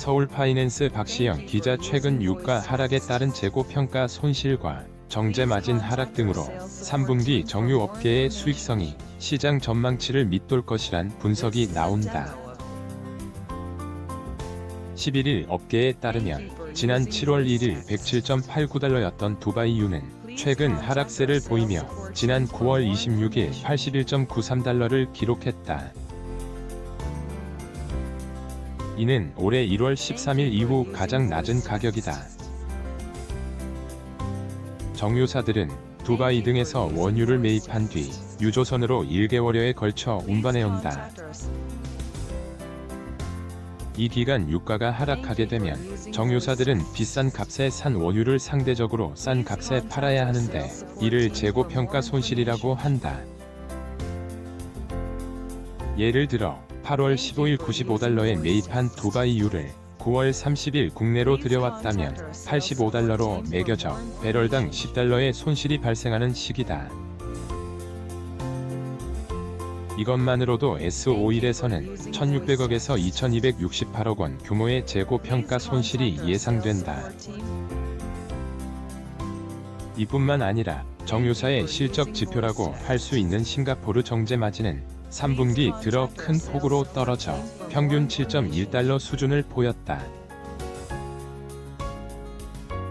서울파이낸스 박시영 기자 최근 유가 하락에 따른 재고평가 손실과 정제마진 하락 등으로 3분기 정유업계의 수익성이 시장 전망치를 밑돌 것이란 분석이 나온다. 11일 업계에 따르면 지난 7월 1일 107.89달러였던 두바이유는 최근 하락세를 보이며 지난 9월 26일 81.93달러를 기록했다. 이는 올해 1월 13일 이후 가장 낮은 가격이다. 정유사들은 두바이 등에서 원유를 매입한 뒤 유조선으로 1개월여에 걸쳐 운반해온다. 이 기간 유가가 하락하게 되면 정유사들은 비싼 값에 산 원유를 상대적으로 싼 값에 팔아야 하는데 이를 재고평가 손실이라고 한다. 예를 들어 8월 15일 95달러에 매입한 두바이유를 9월 30일 국내로 들여왔다면 85달러로 매겨져 배럴당 10달러의 손실이 발생하는 시기다. 이것만으로도 S-오일에서는 1,600억에서 2,268억 원 규모의 재고평가 손실이 예상된다. 이뿐만 아니라 정유사의 실적 지표라고 할 수 있는 싱가포르 정제마진은 3분기 들어 큰 폭으로 떨어져 평균 7.1달러 수준을 보였다.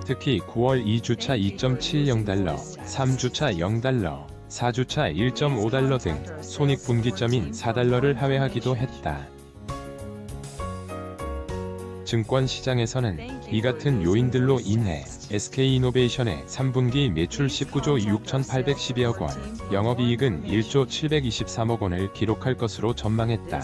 특히 9월 2주차 2.70달러, 3주차 0달러, 4주차 1.5달러 등 손익분기점인 4달러를 하회하기도 했다. 증권시장에서는 이 같은 요인들로 인해 SK이노베이션의 3분기 매출 19조 6,812억 원, 영업이익은 1조 723억 원을 기록할 것으로 전망했다.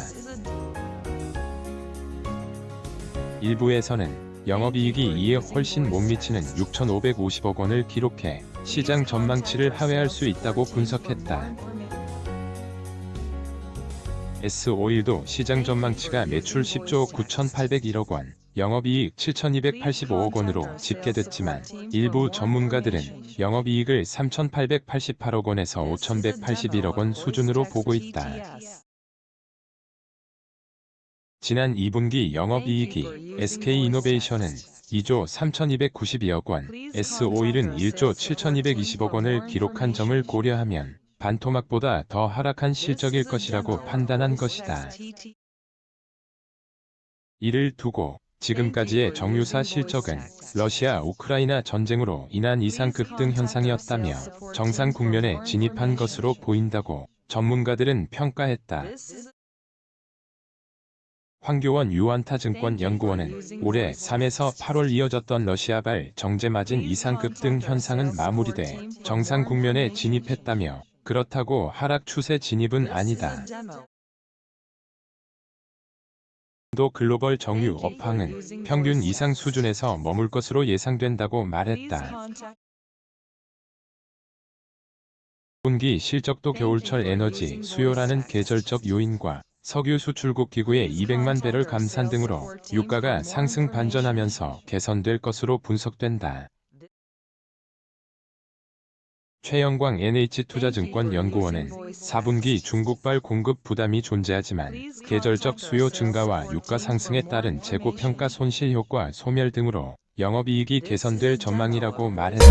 일부에서는 영업이익이 이에 훨씬 못 미치는 6,550억 원을 기록해 시장 전망치를 하회할 수 있다고 분석했다. S-오일도 시장 전망치가 매출 10조 9,801억 원, 영업이익 7,285억 원으로 집계됐지만 일부 전문가들은 영업이익을 3,888억 원에서 5,181억 원 수준으로 보고 있다. 지난 2분기 영업이익이 SK이노베이션은 2조 3,292억 원, S-오일은 1조 7,220억 원을 기록한 점을 고려하면 반토막보다 더 하락한 실적일 것이라고 판단한 것이다. 이를 두고 지금까지의 정유사 실적은 러시아 우크라이나 전쟁으로 인한 이상 급등 현상이었다며 정상 국면에 진입한 것으로 보인다고 전문가들은 평가했다. 황교안 유안타증권 연구원은 올해 3에서 8월 이어졌던 러시아발 정제마진 이상 급등 현상은 마무리돼 정상 국면에 진입했다며 그렇다고 하락 추세 진입은 아니다. 또 글로벌 정유 업황은 평균 이상 수준에서 머물 것으로 예상된다고 말했다. 분기 실적도 겨울철 에너지 수요라는 계절적 요인과 석유 수출국 기구의 200만 배럴 감산 등으로 유가가 상승 반전하면서 개선될 것으로 분석된다. 최영광 NH투자증권 연구원은 4분기 중국발 공급 부담이 존재하지만 계절적 수요 증가와 유가 상승에 따른 재고평가 손실 효과 소멸 등으로 영업이익이 개선될 전망이라고 말했다.